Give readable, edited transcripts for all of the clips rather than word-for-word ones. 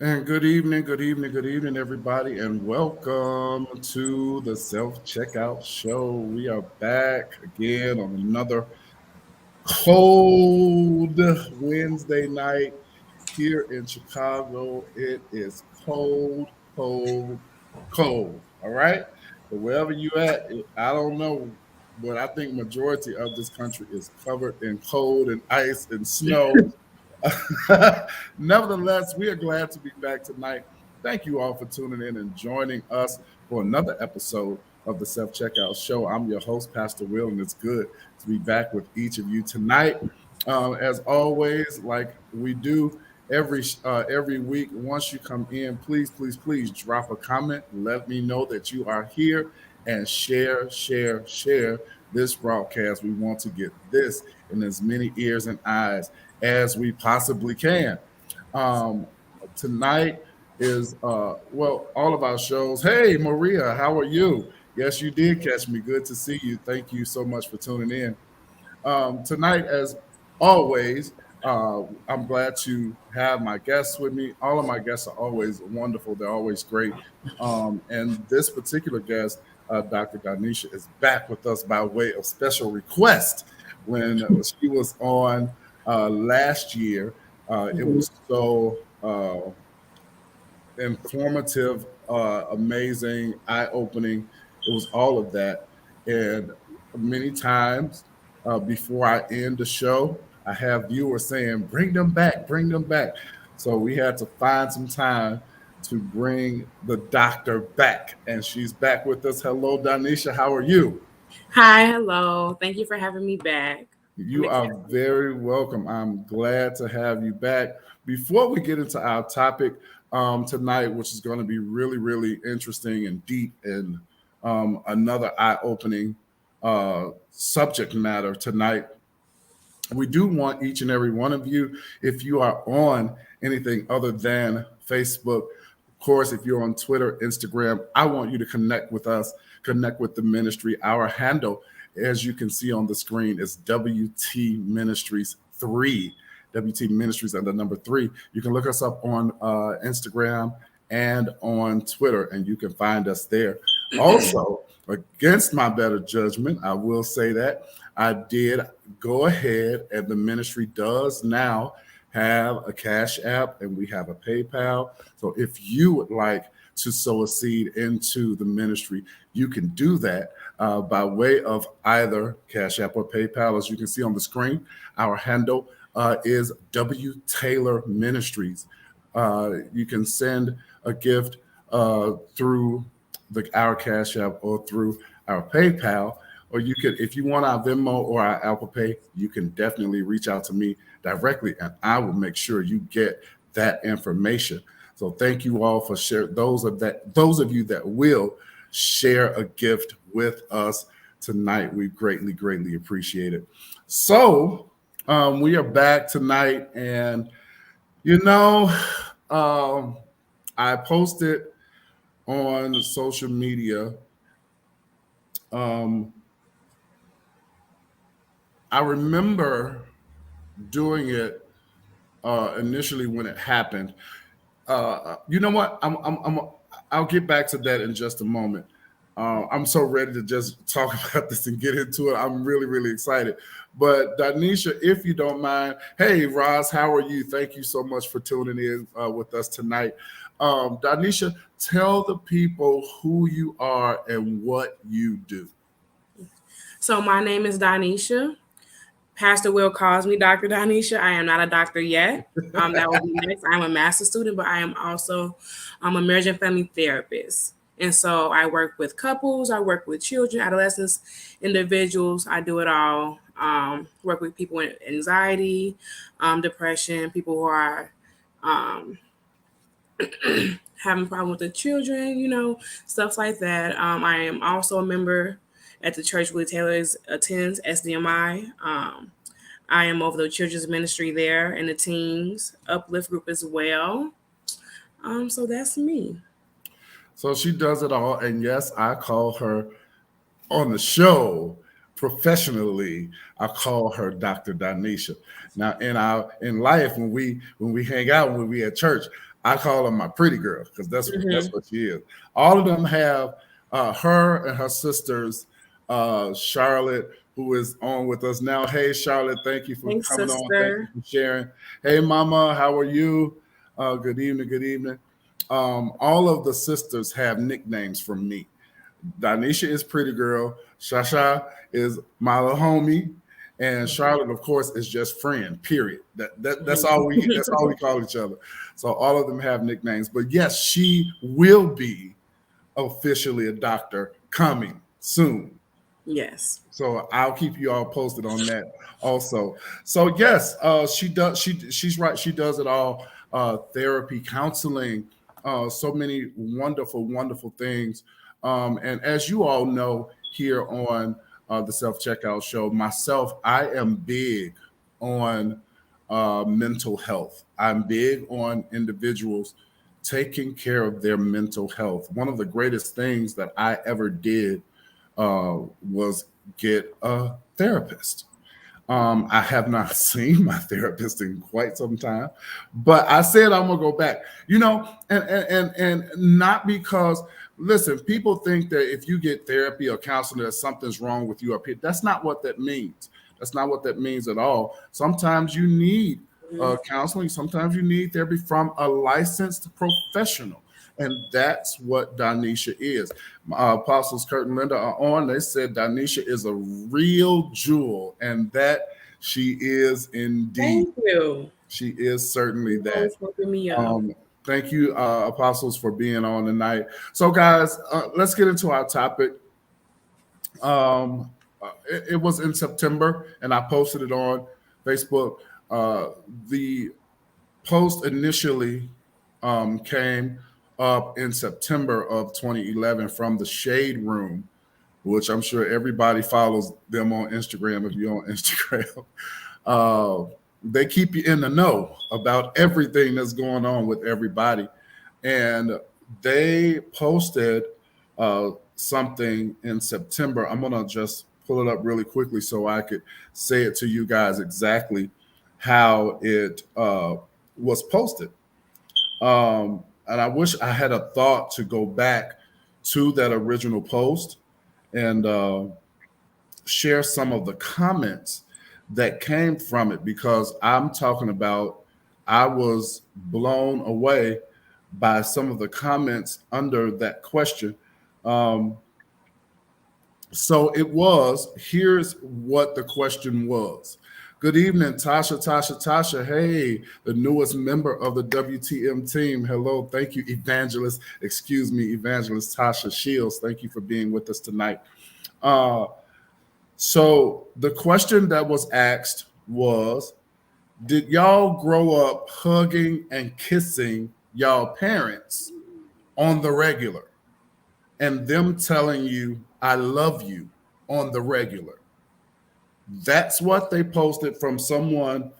And good evening, everybody, and welcome to the Self Checkout Show. We are back again on another cold Wednesday night here in Chicago. It is cold, cold, cold. All right, but wherever you at, I don't know, but I think majority of this country is covered in cold and ice and snow. Nevertheless, we are glad to be back tonight. Thank you all for tuning in and joining us for another episode of the Self Checkout Show. I'm your host, Pastor Will, and it's good to be back with each of you tonight. As always, like we do every week, once you come in, please drop a comment. Let me know that you are here and share this broadcast. We want to get this in as many ears and eyes as we possibly can. Um, Tonight is all of our shows. Hey Maria, how are you? Yes, you did catch me. Good to see you. Thank you so much for tuning in. Tonight, as always, I'm glad to have my guests with me. All of my guests are always wonderful. They're always great. And this particular guest, Dr. Donesha, is back with us by way of special request. When she was on last year, it Mhm. was so informative, amazing, eye opening. It was all of that. And many times before I end the show, I have viewers saying, bring them back, bring them back. So we had to find some time to bring the doctor back. And she's back with us. Hello, Danisha. How are you? Hi, hello. Thank you for having me back. I'm You are excited. very welcome. I'm glad to have you back. Before we get into our topic tonight, which is going to be really interesting and deep and another eye opening subject matter tonight, we do want each and every one of you, if you are on anything other than Facebook, of course, if you're on Twitter, Instagram, I want you to connect with us, connect with the ministry. Our handle, as you can see on the screen, is WT Ministries 3. WT Ministries and the number 3. You can look us up on Instagram and on Twitter, and you can find us there. Also, against my better judgment, I will say that I did go ahead, and the ministry does now have a Cash App and we have a PayPal. So if you would like to sow a seed into the ministry, you can do that by way of either Cash App or PayPal. As you can see on the screen, our handle is W Taylor Ministries. You can send a gift through our Cash App or through our PayPal, or you could, if you want our Venmo or our Apple Pay, you can definitely reach out to me directly, and I will make sure you get that information. So thank you all for sharing. Those of you that will share a gift with us tonight, we greatly appreciate it. So we are back tonight, and you know, um, I posted on social media. Um, I remember doing it initially when it happened. You know what? I'll get back to that in just a moment. I'm so ready to just talk about this and get into it. I'm really excited. But Danisha, if you don't mind, hey Roz, how are you? Thank you so much for tuning in with us tonight. Danisha, tell the people who you are and what you do. So, my name is Donesha. Pastor Will calls me Dr. Donesha. I am not a doctor yet. That will be next. I'm a master's student, but I am also a marriage and family therapist. And so I work with couples, I work with children, adolescents, individuals. I do it all. Work with people with anxiety, depression, people who are um, having problem with the children, stuff like that. I am also a member at the church where Taylor attends SDMI. I am over the children's ministry there and the teens uplift group as well. So that's me. So she does it all, and yes, I call her on the show professionally. I call her Dr. Danisha. Now in life, when we hang out, when we at church, I call her my pretty girl because that's Mm-hmm. what she is. All of them have her and her sisters, Charlotte, who is on with us now. Hey, Charlotte, thank you for Hey, coming on. Thank you sister. for sharing. Hey, Mama, how are you? Good evening. Good evening. All of the sisters have nicknames from me. Donesha is pretty girl. Shasha is my little homie, and Charlotte, of course, is just friend. Period. That's all we call each other. So all of them have nicknames. But yes, she will be officially a doctor coming soon. Yes. So I'll keep you all posted on that also. So yes, she does. She's right. She does it all. Therapy, counseling, so many wonderful, wonderful things. And as you all know, here on the Self Checkout Show, myself, I am big on mental health. I'm big on individuals taking care of their mental health. One of the greatest things that I ever did was get a therapist. I have not seen my therapist in quite some time, but I said I'm gonna go back. And not because listen, people think that if you get therapy or counseling, that something's wrong with you up here. That's not what that means. That's not what that means at all. Sometimes you need counseling. Sometimes you need therapy from a licensed professional. And that's what Donesha is. Apostles Kurt and Linda are on. They said Donesha is a real jewel, and that she is indeed. Thank you. She is certainly You that. always helping me up. Thank you, Apostles, for being on tonight. So, guys, let's get into our topic. It was in September, and I posted it on Facebook. The post initially came up in September of 2011 from the Shade Room, which I'm sure everybody follows them on Instagram. If you're on Instagram, they keep you in the know about everything that's going on with everybody. And they posted something in September. I'm going to just pull it up really quickly so I could say it to you guys exactly how it was posted. And I wish I had a thought to go back to that original post and share some of the comments that came from it, because I'm talking about I was blown away by some of the comments under that question. Um, so it was, here's what the question was. Good evening, Tasha. Hey, the newest member of the WTM team. Hello, thank you, Evangelist. Excuse me, Evangelist Tasha Shields. Thank you for being with us tonight. So the question that was asked was, did y'all grow up hugging and kissing y'all parents on the regular and them telling you, I love you on the regular? That's what they posted from someone.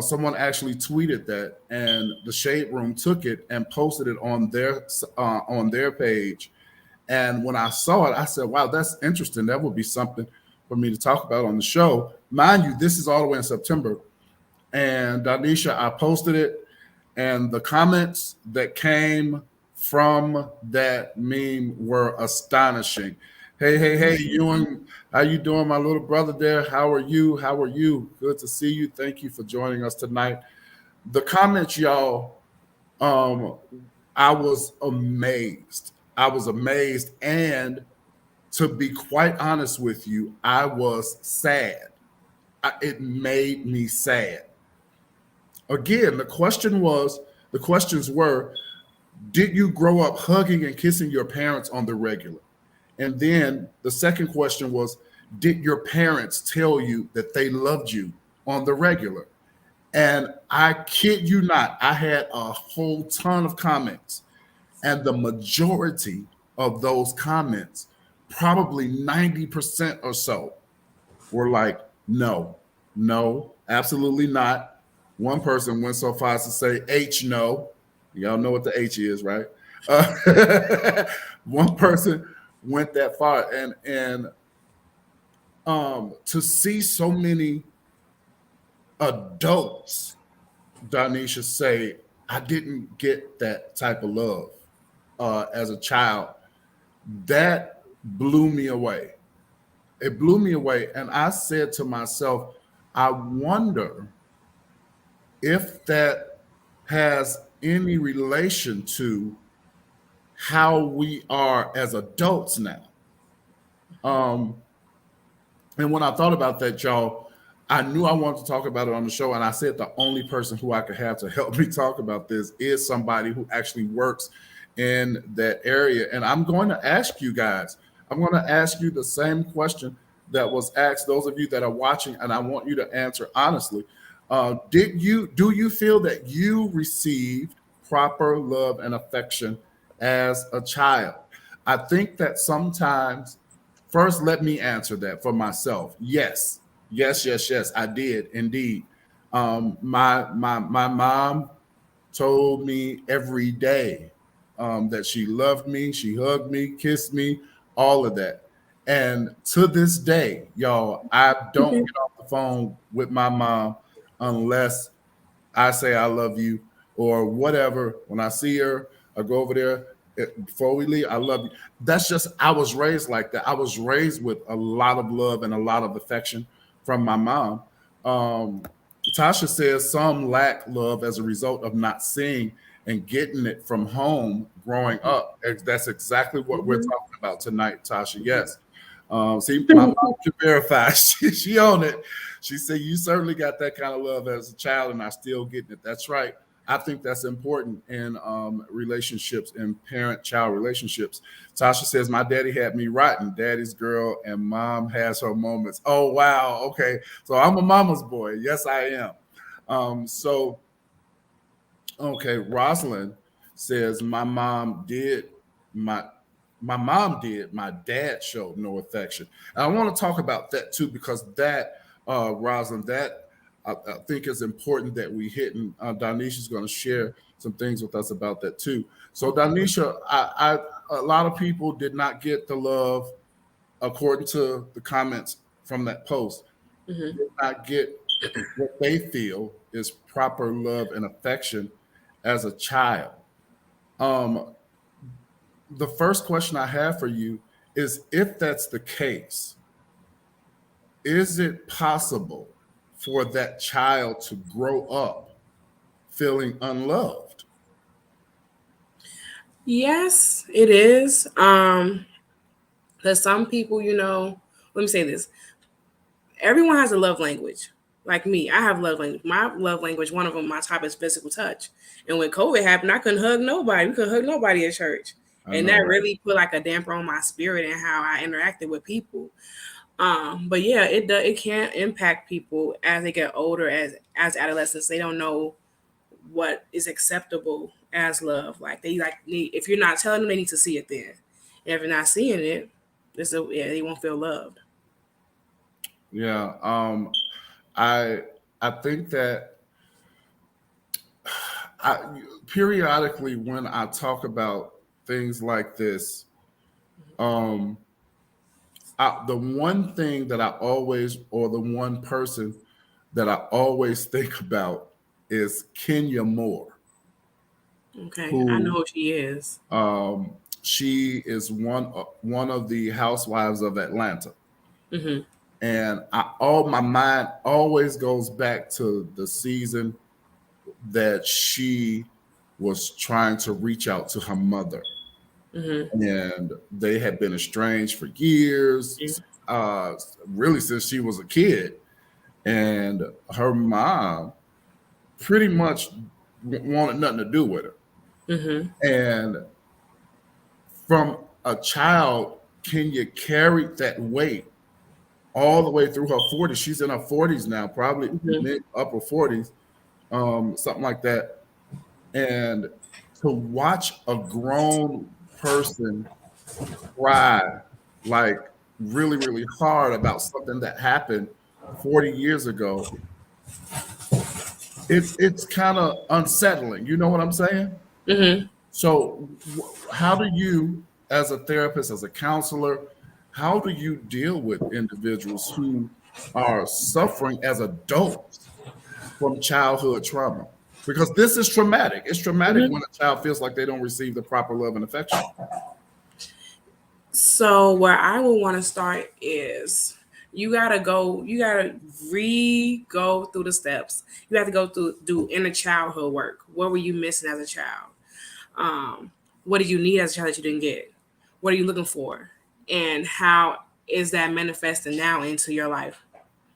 Someone actually tweeted that, and the Shade Room took it and posted it on their page. And when I saw it, I said, "Wow, that's interesting. That would be something for me to talk about on the show." Mind you, this is all the way in September. And Donesha, I posted it, and the comments that came from that meme were astonishing. Hey, Ewan, how you doing, my little brother there? How are you? How are you? Good to see you. Thank you for joining us tonight. The comments, y'all, um, I was amazed. I was amazed. And to be quite honest with you, I was sad. It made me sad. Again, the questions were, did you grow up hugging and kissing your parents on the regular? And then the second question was, did your parents tell you that they loved you on the regular? And I kid you not, I had a whole ton of comments. And the majority of those comments, probably 90% or so, were like, no, absolutely not. One person went so far as to say H no. Y'all know what the H is, right? One person went that far, and to see so many adults, Donesha, say, I didn't get that type of love as a child. That blew me away. It blew me away. And I said to myself, I wonder if that has any relation to how we are as adults now. Um, and when I thought about that, y'all, I knew I wanted to talk about it on the show. And I said the only person who I could have to help me talk about this is somebody who actually works in that area. And I'm going to ask you guys, I'm going to ask you the same question that was asked those of you that are watching, and I want you to answer honestly. Do you feel that you received proper love and affection as a child? I think that sometimes, first, let me answer that for myself. Yes, yes, yes, yes, I did indeed. My mom told me every day that she loved me, she hugged me, kissed me, all of that. And to this day, y'all, I don't get off the phone with my mom unless I say I love you or whatever. When I see her, I go over there. Before we leave, I love you. That's just, I was raised like that. I was raised with a lot of love and a lot of affection from my mom. Um, Tasha says some lack love as a result of not seeing and getting it from home growing up. That's exactly what we're talking about tonight, Tasha. Yes. See, my mom can verify. She owned it. She said, you certainly got that kind of love as a child, and I still getting it. That's right. I think that's important in relationships and parent-child relationships. Tasha says, my daddy had me rotten, daddy's girl, and mom has her moments. Oh, wow. Okay. So I'm a mama's boy. Yes, I am. So, okay, Rosalind says, my my mom did, my dad showed no affection. And I want to talk about that too, because that, Rosalind, that I think is important that we hit. And Donesha is going to share some things with us about that too. So, Donesha, a lot of people did not get the love, according to the comments from that post, did not get what they feel is proper love and affection as a child. Um, the first question I have for you is, if that's the case, is it possible for that child to grow up feeling unloved? Yes, it is. Because some people, let me say this. Everyone has a love language. Like me, I have love language. My love language, one of them, my top is physical touch. And when COVID happened, I couldn't hug nobody. We couldn't hug nobody at church. I And know, that right? really put like a damper on my spirit and how I interacted with people. But yeah, it can impact people as they get older, as adolescents. They don't know what is acceptable as love. Like if you're not telling them, they need to see it then. And if you're not seeing it, they won't feel loved. Yeah. I I think that periodically when I talk about things like this, um, the one thing that I always, or the one person that I always think about is Kenya Moore, Okay, I know who who she is. she is one of the housewives of Atlanta, Hmm. and all my mind always goes back to the season that she was trying to reach out to her mother, Hmm. and they had been estranged for years, uh, really since she was a kid, and her mom pretty much wanted nothing to do with her. Hmm. And from a child, Kenya carried that weight all the way through her 40s. She's in her 40s now, probably Hmm. mid upper 40s, something like that. And to watch a grown person cry like really, really hard about something that happened 40 years ago, it's kind of unsettling. You know what I'm saying? Hmm. So, how do you, as a therapist, as a counselor, how do you deal with individuals who are suffering as adults from childhood trauma? Because this is traumatic. It's traumatic Mhm. when a child feels like they don't receive the proper love and affection. So where I would want to start is you gotta go through the steps. You have to go through do inner childhood work. What were you missing as a child? Um, what did you need as a child that you didn't get? What are you looking for? And how is that manifesting now into your life?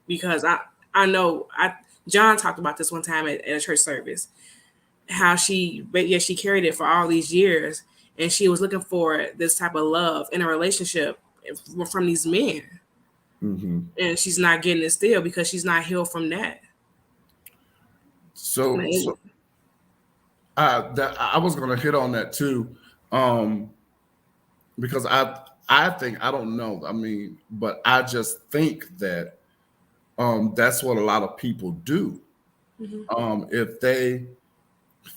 Because I know John talked about this one time at a church service, how she carried it for all these years, and she was looking for this type of love in a relationship from these men, Mm-hmm. and she's not getting it still because she's not healed from that. So I was going to hit on that too, um, because I think I don't know. I mean, but I just think that that's what a lot of people do. Mm-hmm. If they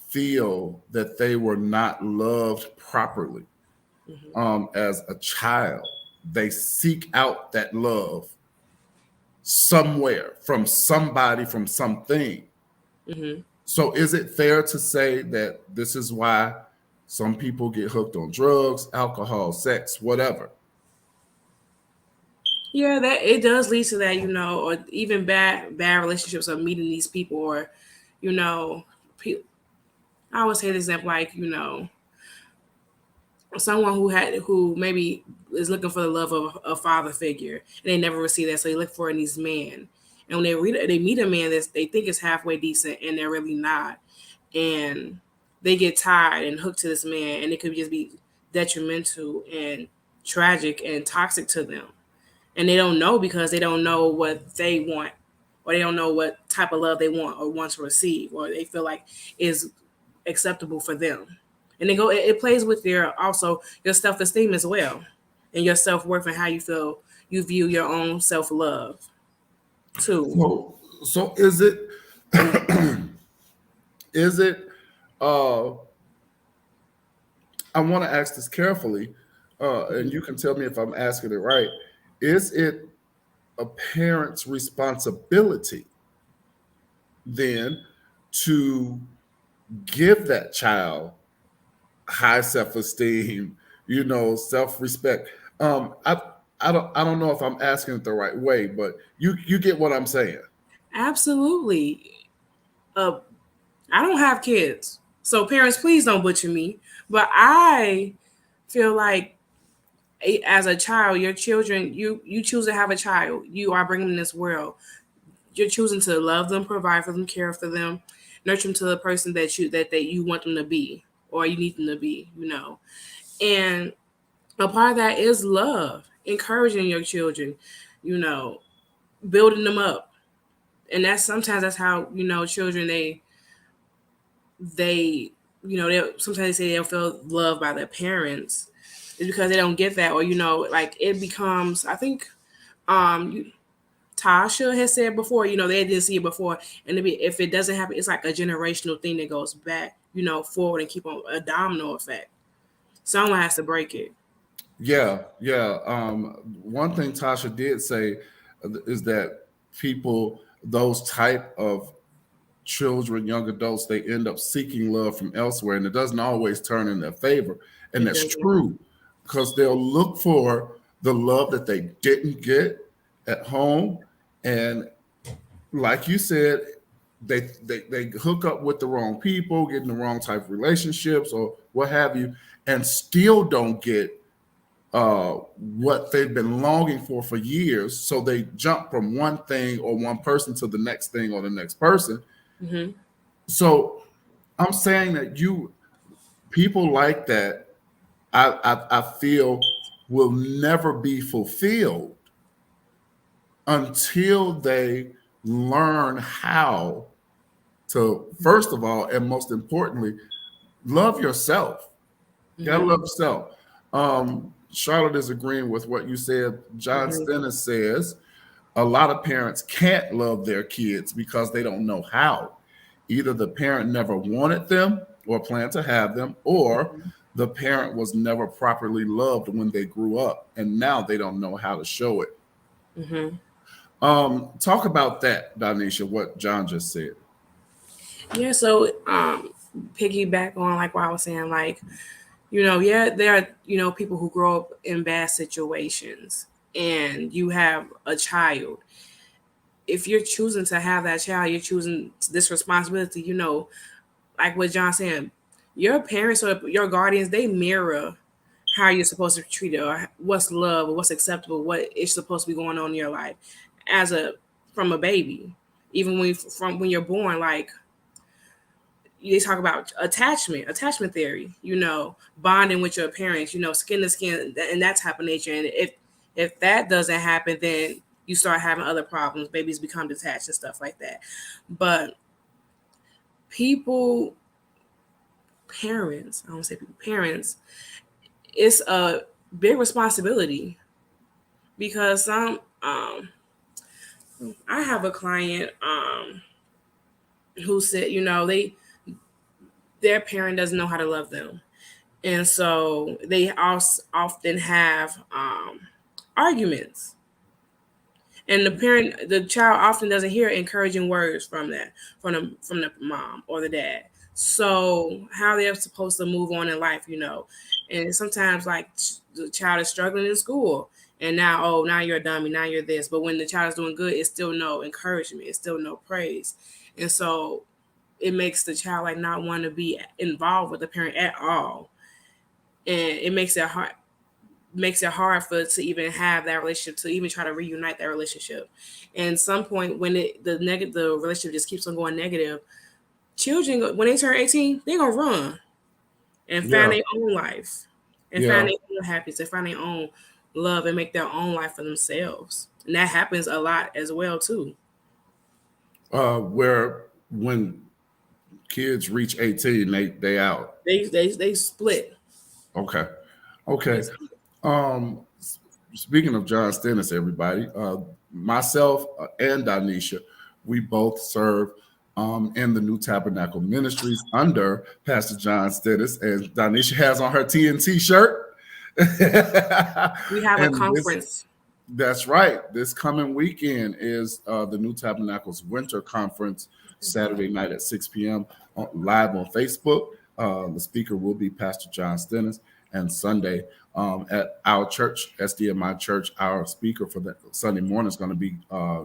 feel that they were not loved properly Mm-hmm. as a child, they seek out that love somewhere from somebody, from something. Mm-hmm. So is it fair to say that this is why some people get hooked on drugs, alcohol, sex, whatever? Yeah, that it does lead to that, or even bad relationships of meeting these people, or you know, pe- I always say this example, like someone who maybe is looking for the love of a father figure, and they never receive that, so they look for it in these men. And when they meet a man that they think is halfway decent, and they're really not, and they get tired and hooked to this man, and it could just be detrimental and tragic and toxic to them, and they don't know because they don't know what they want, or they don't know what type of love they want or want to receive, or they feel like is acceptable for them. And then it plays with your self-esteem as well, and your self-worth, and how you view your own self-love too. So is it is it uh I want to ask this carefully, and you can tell me if I'm asking it right. Is it a parent's responsibility then to give that child high self-esteem, self-respect? Um, I I don't know if I'm asking it the right way, but you get what I'm saying. Absolutely. uh I don't have kids, so parents, please don't butcher me, but I feel like as a child, your children, you choose to have a child, you are bringing them in this world, you're choosing to love them, provide for them, care for them, nurture them to the person that you want them to be, or you need them to be. And a part of that is love, encouraging your children, you know, building them up. And that's how, children, they they sometimes they say they don't feel loved by their parents. It's because they don't get that, or like it becomes, I think, um Tasha has said before, they didn't see it before, and if it doesn't happen, it's like a generational thing that goes back, forward, and keep on a domino effect. Someone has to break it. Yeah, yeah. One thing Tasha did say is that people, those type of children, young adults, they end up seeking love from elsewhere, and it doesn't always turn in their favor. And It that's doesn't. true because they'll look for the love that they didn't get at home. And like you said, they hook up with the wrong people, get in the wrong type of relationships or what have you, and still don't get uh, what they've been longing for years. So they jump from one thing or one person to the next thing or the next person. Hmm. So I'm saying that people like that, I feel will never be fulfilled until they learn how to, first of all, and most importantly, love yourself. You gotta Hmm. love yourself. Charlotte is agreeing with what you said. John Hmm. Stennis says a lot of parents can't love their kids because they don't know how. Either the parent never wanted them or planned to have them, or the parent was never properly loved when they grew up, and now they don't know how to show it. Hmm. Talk about that, Donesha, what John just said. Yeah, so piggyback on like what I was saying, like, yeah, there are, people who grow up in bad situations and you have a child. If you're choosing to have that child, you're choosing this responsibility, like what John saying, your parents or your guardians, they mirror how you're supposed to treat it, or what's love, or what's acceptable, what is supposed to be going on in your life as a from a baby. Even from when you're born, like they talk about attachment theory, bonding with your parents, skin to skin, and that type of nature. And if that doesn't happen, then you start having other problems. Babies become detached and stuff like that. But people, parents, I don't say people, parents, it's a big responsibility because I have a client who said, their parent doesn't know how to love them, and so they also often have arguments, and the child often doesn't hear encouraging words from the mom or the dad. So how they're supposed to move on in life, and sometimes like the child is struggling in school, and now, oh, now you're a dummy, now you're this. But when the child is doing good, it's still no encouragement, it's still no praise, and so it makes the child like not want to be involved with the parent at all, and it makes it hard for it to even have that relationship, to even try to reunite that relationship. And some point when the relationship just keeps on going negative, children when they turn 18, they're gonna run and find Yeah, their own life and yeah. find their own happiness and find their own love and make their own life for themselves. And that happens a lot as well too. Where when kids reach 18, they out. They split. Okay. They Okay. split. Speaking of John Stennis, everybody, myself and Donesha, we both serve in the New Tabernacle Ministries under Pastor John Stennis, and Donesha has on her TNT shirt. We have a And this conference. That's right. This coming weekend is the New Tabernacles Winter Conference, Saturday night at 6 p.m. Live on Facebook. The speaker will be Pastor John Stennis, and Sunday at our church, SDMI Church, our speaker for the Sunday morning is going to be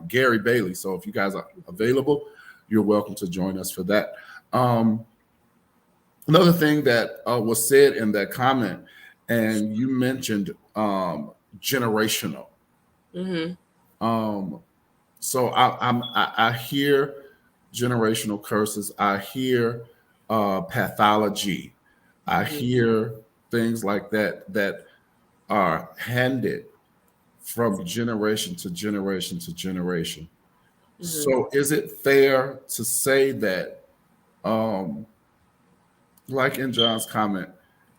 Gary Bailey. So if you guys are available, you're welcome to join us for that. Um, Another thing that was said in that comment, and you mentioned generational. Mm-hmm. Um, so I hear generational curses. I hear pathology. I Mm-hmm. hear things like that that are handed from generation to generation to generation. Mm-hmm. So is it fair to say that, um, like in John's comment,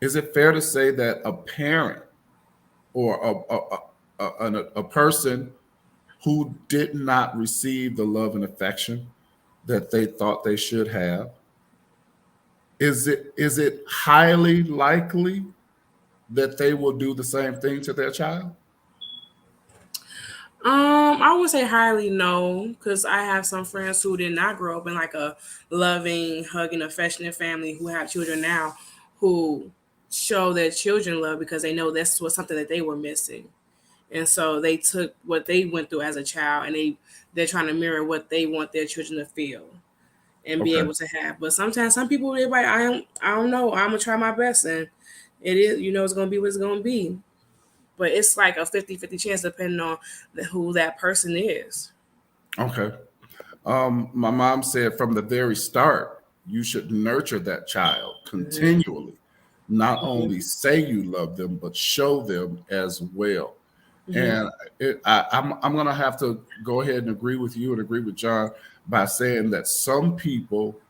is it fair to say that a parent or a person who did not receive the love and affection that they thought they should have, is it highly likely that they will do the same thing to their child? I would say highly no, because I have some friends who did not grow up in like a loving, hugging, affectionate family who have children now, who show their children love because they know this was something that they were missing, and so they took what they went through as a child, and they're trying to mirror what they want their children to feel and be Okay. able to have. But sometimes some people they're like, I don't know, I'm gonna try my best, and it is, it's gonna be what it's gonna be. But it's like a 50-50 chance depending on who that person is. Okay. My mom said from the very start, you should nurture that child Hmm. continually. Not Hmm. only say you love them, but show them as well. Hmm. And I'm going to have to go ahead and agree with you and agree with John by saying that some people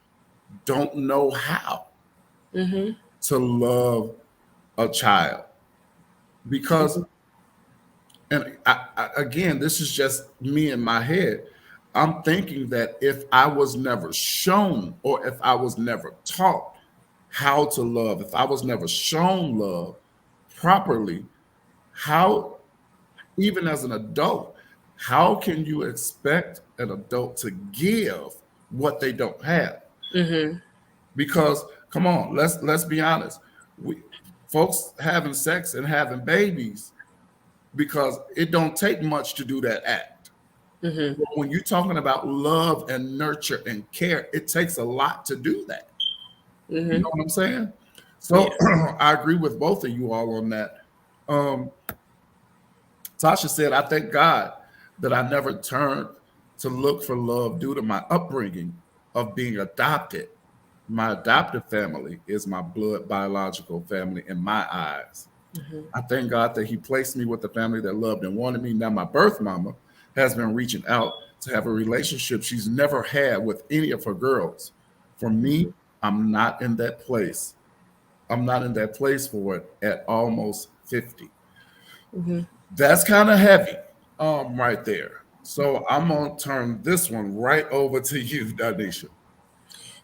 don't know how Hmm. to love a child because, and again, this is just me in my head. I'm thinking that if I was never shown or if I was never taught how to love, if I was never shown love properly, how, even as an adult, how can you expect an adult to give what they don't have? Mm-hmm. Because come on, let's be honest. We folks having sex and having babies because it don't take much to do that act. Mm-hmm. But when you're talking about love and nurture and care, it takes a lot to do that. You Mm-hmm. know what I'm saying? So Yeah. I agree with both of you all on that. Um, Tasha said, I thank God that I never turned to look for love due to my upbringing of being adopted. My adoptive family is my blood biological family in my eyes. Mm-hmm. I thank God that He placed me with the family that loved and wanted me. Now, my birth mama has been reaching out to have a relationship she's never had with any of her girls. For me, I'm not in that place. I'm not in that place for it at almost 50. Mm-hmm. That's kind of heavy, right there. So I'm gonna turn this one right over to you, Danisha.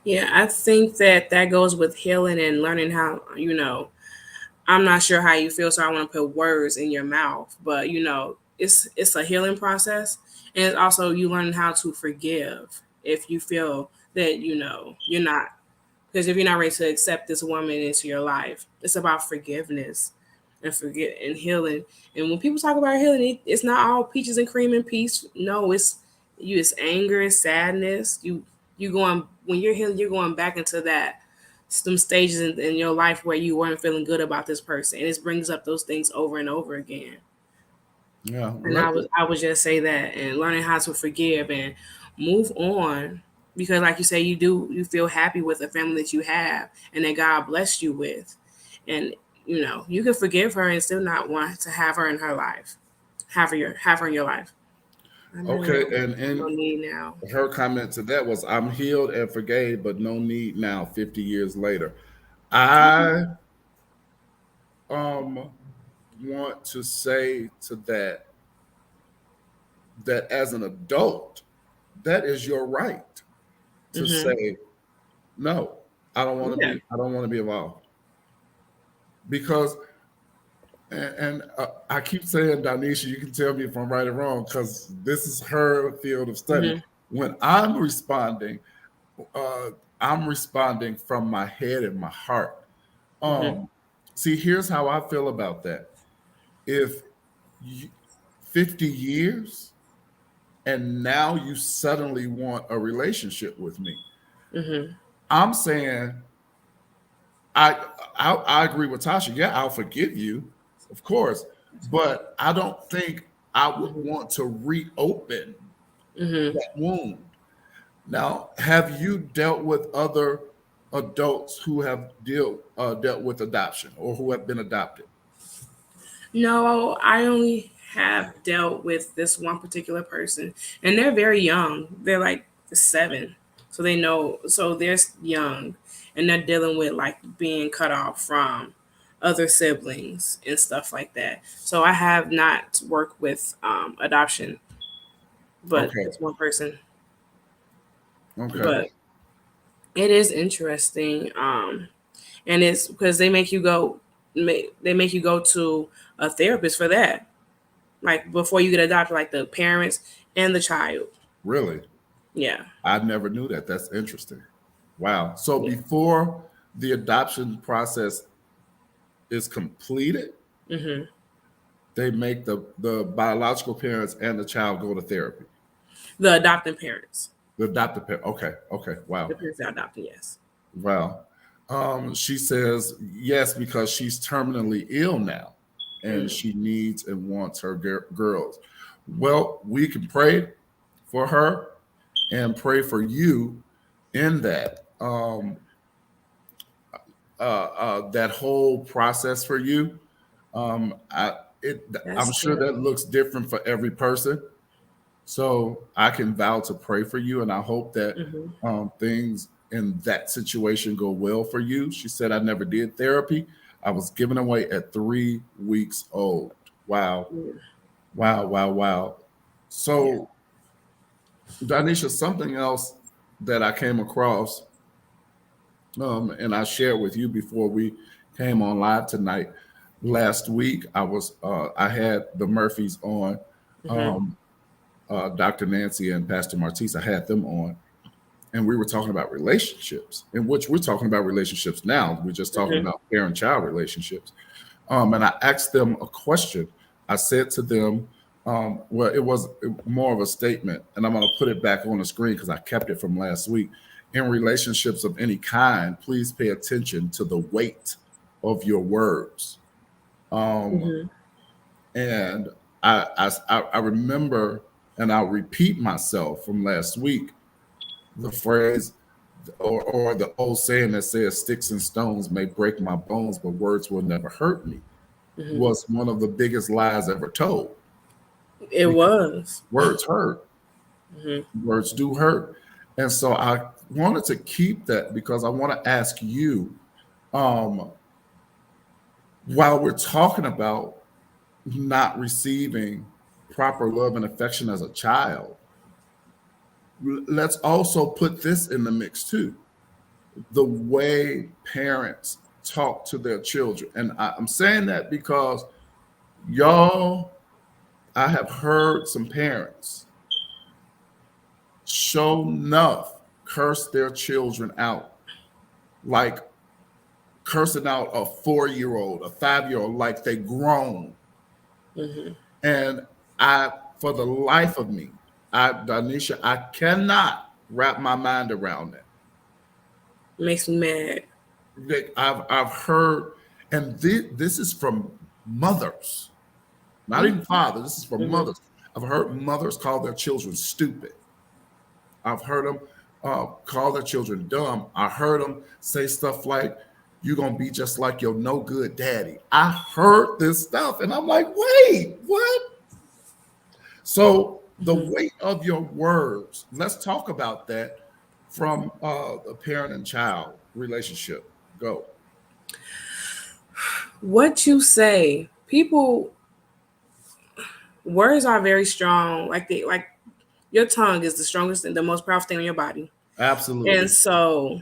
Yeah, I think that that goes with healing and learning how, I'm not sure how you feel, so I want to put words in your mouth, but it's a healing process, and it's also you learning how to forgive if you feel that you're not, because if you're not ready to accept this woman into your life, it's about forgiveness and forget and healing. And when people talk about healing, it's not all peaches and cream and peace. No, it's anger and sadness. You going when you're healing, you're going back into that some stages in your life where you weren't feeling good about this person, and it brings up those things over and over again. Yeah, And I would just say that, and learning how to forgive and move on, because like you say, you feel happy with the family that you have and that God blessed you with, and you can forgive her and still not want to have her in her life, have her in your life. I know. okay. And No need now. her comment to that was, I'm healed and forgave, but no need now, 50 years later. I um want to say to that as an adult, that is your right to Hmm. say, no, Yeah. I don't want to be involved. Because and I keep saying, Donesha, you can tell me if I'm right or wrong, because this is her field of study. Hmm. When uh, I'm responding from my head and my heart. Hmm. Um, See, here's how I feel about that. If you, 50 years and now you suddenly want a relationship with me, Hmm. I'm saying I I agree with Tasha. Yeah, I'll forgive you, of course, but I don't think I would Hmm. want to reopen Hmm. that wound. Now, have you dealt with other adults who have dealt with adoption or who have been adopted? No, I only have dealt with this one particular person, and they're very young. They're like 7, so they know. So they're young, and they're dealing with like being cut off from other siblings and stuff like that. So I have not worked with adoption, but Okay, it's one person. okay, But it is interesting, and it's because they make you go to a therapist for that, like before you get adopted, like the parents and the child. really? Yeah. I never knew that. That's interesting. Wow. So Yeah. before the adoption process is completed, Hmm. they make the biological parents and the child go to therapy. The adopting parents, The adopted parent. Okay. Okay. the Wow. parents that adopted, yes. Wow. She says yes because she's terminally ill now, and Mm. she needs and wants her girls. Well, we can pray for her and pray for you in that whole process for you. I'm That's sure good. that looks different for every person. So I can vow to pray for you, and I hope that Hmm. things in that situation go well for you. She said, I never did therapy. I was given away at 3 weeks old. Wow. Yeah. Wow. Wow. Wow. Yeah. So, Danisha, something else that I came across, and I shared with you before we came on live tonight. Last week, I had the Murphys on, Hmm. um, Dr. Nancy and Pastor Martise. I had them on, and we were talking about relationships, in which we're talking about relationships now. We're just talking about parent-child relationships. And I asked them a question. I said to them, well, it was more of a statement, and I'm going to put it back on the screen because I kept it from last week. In relationships of any kind, please pay attention to the weight of your words. And I remember, and I'll repeat myself from last week, the phrase or the old saying that says sticks and stones may break my bones, but words will never hurt me, was one of the biggest lies ever told. It was. Words hurt. Words do hurt. And so I wanted to keep that because I want to ask you, while we're talking about not receiving proper love and affection as a child, let's also put this in the mix too. The way parents talk to their children. And I'm saying that because y'all, I have heard some parents show enough curse their children out, like cursing out a 4-year-old, a 5-year-old, like they grown. And for the life of me, Donesha, I cannot wrap my mind around that. Makes me mad. I've heard, and this is from mothers, not even fathers. This is from mothers. I've heard mothers call their children stupid. I've heard them call their children dumb. I heard them say stuff like, "You're gonna be just like your no good daddy." I heard this stuff, and I'm like, "Wait, what?" So the weight of your words. Let's talk about that from the parent and child relationship. Go. What you say, people, words are very strong. Like your tongue is the strongest and the most powerful thing on your body. Absolutely. And so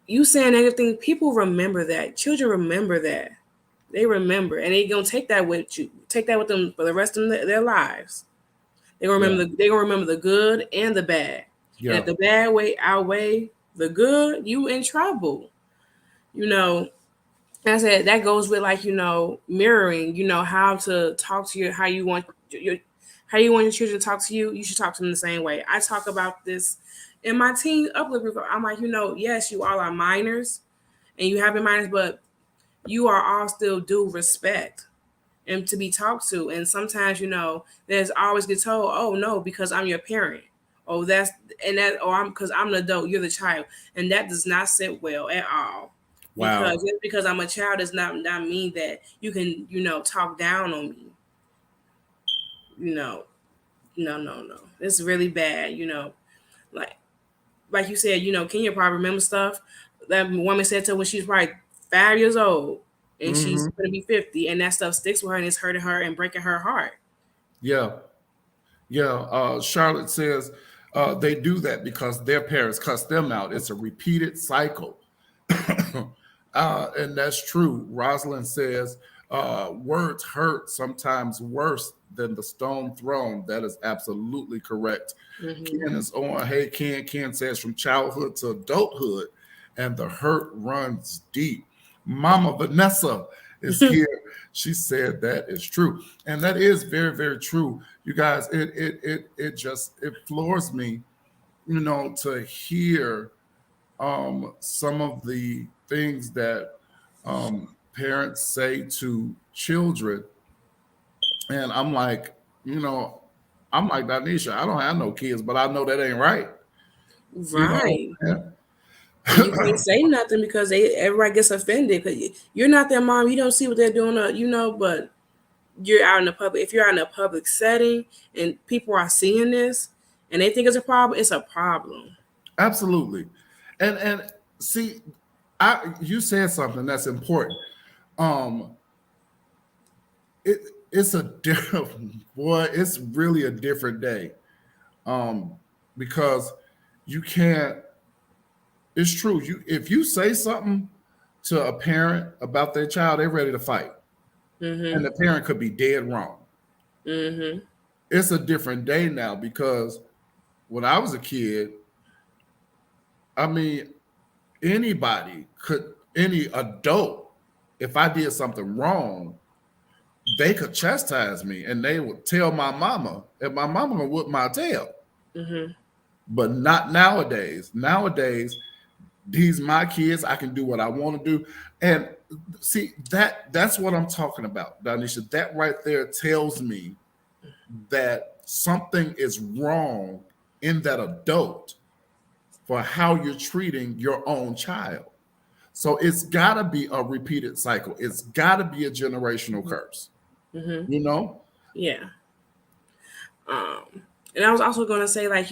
you saying anything, people remember that. Children remember that. They remember, and they're gonna take that with you. Take that with them for the rest of their lives. They're gonna remember They're gonna remember the good and the bad. And if the bad way outweigh the good, you in trouble. I said that goes with mirroring. How to talk to how you want your children to talk to you. You should talk to them the same way. I talk about this in my teen uplift group. I'm like, yes, you all are minors, and you have been minors, but you are all still due respect and to be talked to. And sometimes, there's always get told, "Oh no, because I'm your parent." Oh, I'm because I'm an adult, you're the child, and that does not sit well at all. Wow. Because just because I'm a child does not mean that you can, talk down on me. No. It's really bad. Like you said, Kenya probably remember stuff that woman said to her when she was probably 5 years old, and she's going to be 50, and that stuff sticks with her and it's hurting her and breaking her heart. Yeah. Charlotte says they do that because their parents cuss them out. It's a repeated cycle. And that's true. Rosalind says words hurt sometimes worse than the stone thrown. That is absolutely correct. Ken is on. Hey, Ken. Ken says from childhood to adulthood, and the hurt runs deep. Mama Vanessa is here. She said that is true, and that is very, very true. You guys, it floors me, to hear some of the things that parents say to children, and I'm like, Donesha, I don't have no kids, but I know that ain't right. Right. You can't say nothing because everybody gets offended. Because you're not their mom. You don't see what they're doing, but you're out in the public. If you're out in a public setting and people are seeing this and they think it's a problem, it's a problem. Absolutely. And see, you said something that's important. It's a different boy. It's really a different day, because you can't. It's true. If you say something to a parent about their child, they're ready to fight, and the parent could be dead wrong. It's a different day now because when I was a kid, I mean, anybody could, any adult, if I did something wrong, they could chastise me and they would tell my mama, and my mama gonna whip my tail. Mm-hmm. But not nowadays. Nowadays, these my kids. I can do what I want to do, and see that's what I'm talking about, Donesha. That right there tells me that something is wrong in that adult for how you're treating your own child. So it's got to be a repeated cycle. It's got to be a generational curse. Mm-hmm. You know? Yeah. And I was also going to say, like,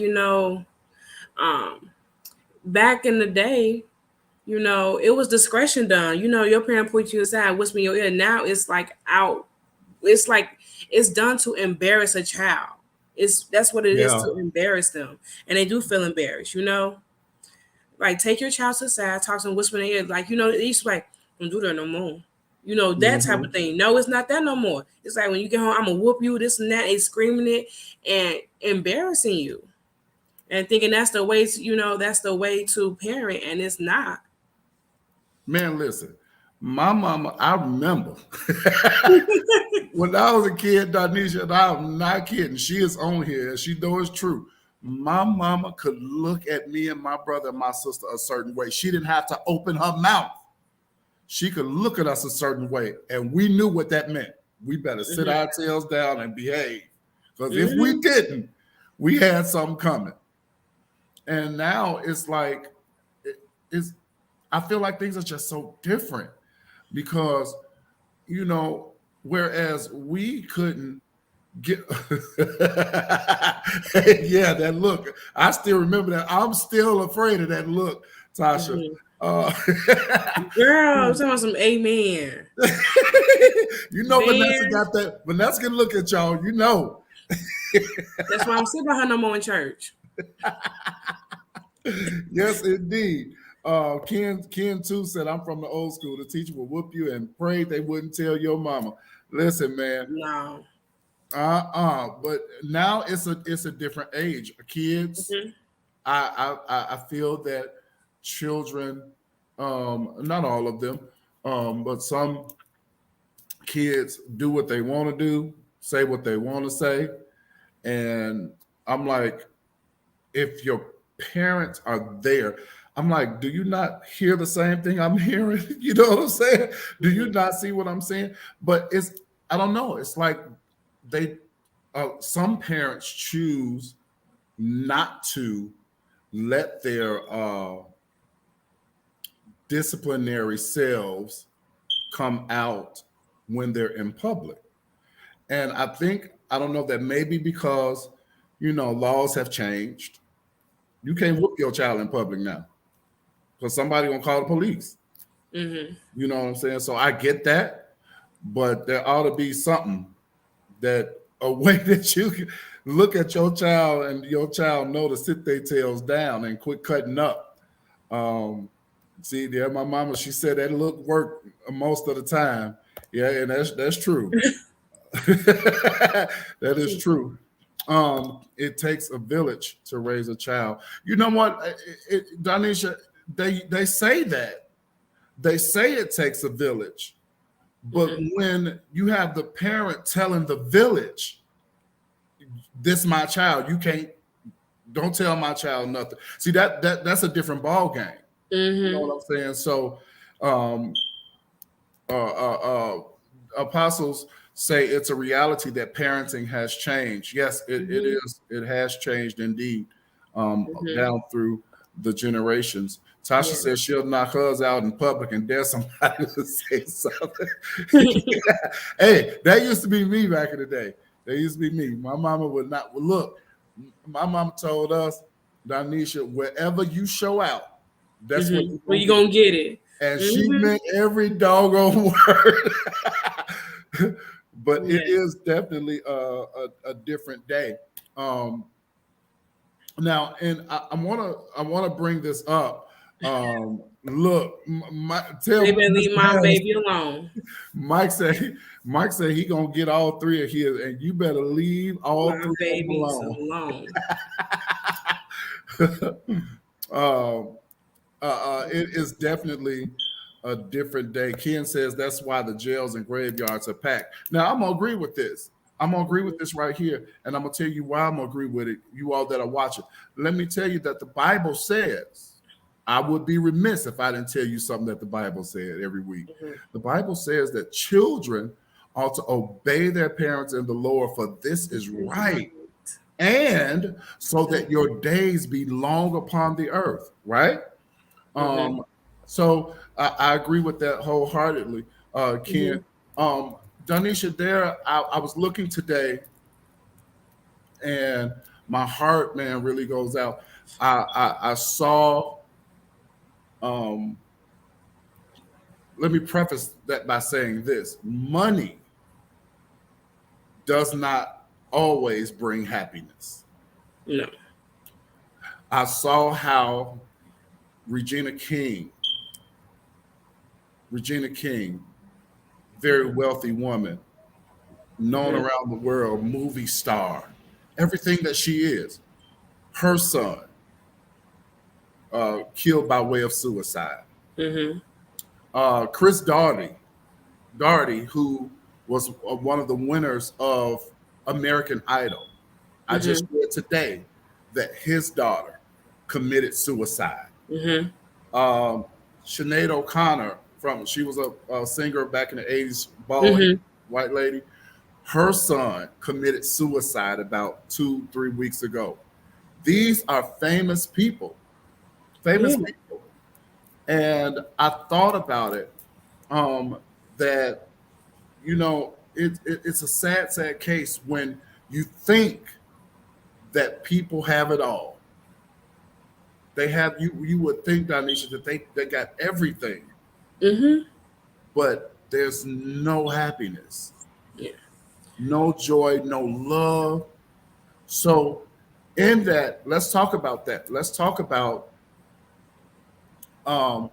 back in the day, it was discretion done. Your parent put you aside, whisper in your ear. Now it's like out. It's like it's done to embarrass a child. That's what it is, Yeah. to embarrass them, and they do feel embarrassed. Like, take your child to the side, talk to them, whisper in their ear. Like, they used to be like, don't do that no more. That type of thing. No, it's not that no more. It's like, when you get home, I'm gonna whoop you, this and that, and screaming it and embarrassing you, and thinking that's the way that's the way to parent, and it's not. Man, listen. My mama, I remember when I was a kid, Donesha, and I'm not kidding. She is on here, and she knows it's true. My mama could look at me and my brother and my sister a certain way. She didn't have to open her mouth. She could look at us a certain way, and we knew what that meant. We better sit our tails down and behave. Because if we didn't, we had something coming. And now it's like, it's, I feel like things are just so different because, whereas we couldn't get, yeah, that look. I still remember that. I'm still afraid of that look, Tasha. Girl, I'm talking about some amen. Vanessa got that. Vanessa can look at y'all. That's why I'm sitting by her no more in church. Yes, indeed. Ken too said, I'm from the old school. The teacher would whoop you and pray they wouldn't tell your mama. Listen, man. No. But now it's a different age. Kids, I feel that children, not all of them, but some kids do what they want to do, say what they want to say. And I'm like, if your parents are there, I'm like, do you not hear the same thing I'm hearing? You know what I'm saying? Do you not see what I'm saying? But I don't know. It's like some parents choose not to let their disciplinary selves come out when they're in public. And I don't know, that maybe because, laws have changed. You can't whoop your child in public now because somebody gonna call the police. You know what I'm saying? So I get that, but there ought to be something, that a way that you can look at your child and your child know to sit their tails down and quit cutting up. See, there, my mama, she said that look worked most of the time. Yeah, and that's true. That is true. It takes a village to raise a child. You know what, Donesha, they say that. They say it takes a village. But when you have the parent telling the village, this my child, don't tell my child nothing. See, that's a different ball game. You know what I'm saying? So apostles say it's a reality that parenting has changed. Yes, it is. It has changed indeed, down through the generations. Tasha says she'll knock hers out in public and dare somebody to say something. Hey, that used to be me back in the day. That used to be me. My mama would not. Well, look, my mama told us, Donesha, wherever you show out, that's where you're going to get it. And she meant every doggone word. But it is definitely a different day. Now, and I want to bring this up. Look, leave my baby alone. Mike said he gonna get all three of his, and you better leave all my three babies alone. It is definitely a different day. Ken says that's why the jails and graveyards are packed. Now, I'm gonna agree with this. I'm gonna agree with this right here, and I'm gonna tell you why I'm gonna agree with it. You all that are watching, let me tell you that the Bible says. I would be remiss if I didn't tell you something that the Bible said every week. Mhm. The Bible says that children ought to obey their parents in the Lord, for this is This is right. right, and so that your days be long upon the earth. Right? Mhm. Um, so I agree with that wholeheartedly, Ken. Mhm. Donesha, I was looking today, and my heart, man, really goes out. I saw. Um, Let me preface that by saying this: money does not always bring happiness. No. I saw how Regina King, Regina King, very wealthy woman, known Mhm. around the world, movie star, everything that she is. Her son killed by way of suicide. Mhm. Chris Darty, who was one of the winners of American Idol. I just Mhm. read today that his daughter committed suicide. Mhm. Um, Sinead O'Connor, she was a singer back in the 80s, bald Mhm. white lady. Her son committed suicide about 2, 3 weeks ago. These are famous Yeah. people. And I thought about it, um, that, it's a sad case when you think that people have it all. They have you would think, Donisha, that they got everything, Mhm. but there's no happiness, Yeah. no joy, no love. So in that, let's talk about that. Let's talk about um,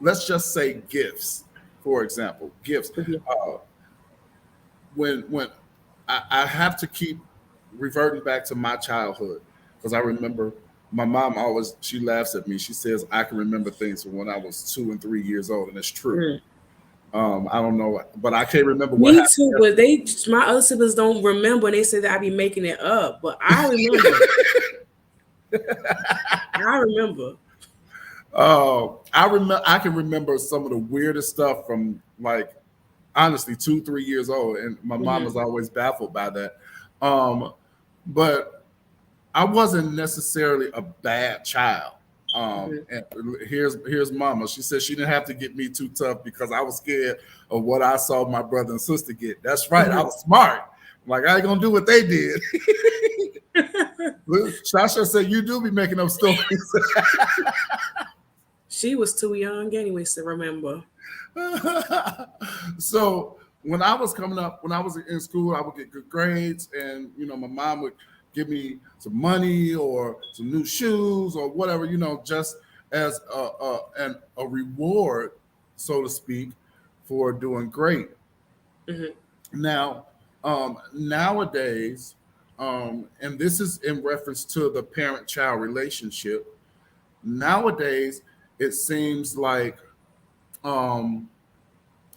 let's just say gifts, for example, gifts. Mhm. Uh, when I have to keep reverting back to my childhood, because I remember my mom always, she laughs at me. She says I can remember things from when I was 2 and 3 years old, and it's true. Mm. I don't know, but I can't remember what Me happened too, but my other siblings don't remember, and they say that I be making it up. But I remember. I remember. I remember. I can remember some of the weirdest stuff from, like, honestly, 2, 3 years old, and my mom Mhm. was always baffled by that. Um, but I wasn't necessarily a bad child. Mhm. And here's Mama. She said she didn't have to get me too tough because I was scared of what I saw my brother and sister get. That's right. I Mhm. was smart. Like, I ain't gonna do what they did. Sasha said you do be making up stories. She was too young, anyways, to remember. So when I was coming up, when I was in school, I would get good grades, and my mom would give me some money or some new shoes or whatever, just as a reward, so to speak, for doing great. Mhm. Now, nowadays, and this is in reference to the parent-child relationship. Nowadays, it seems like um,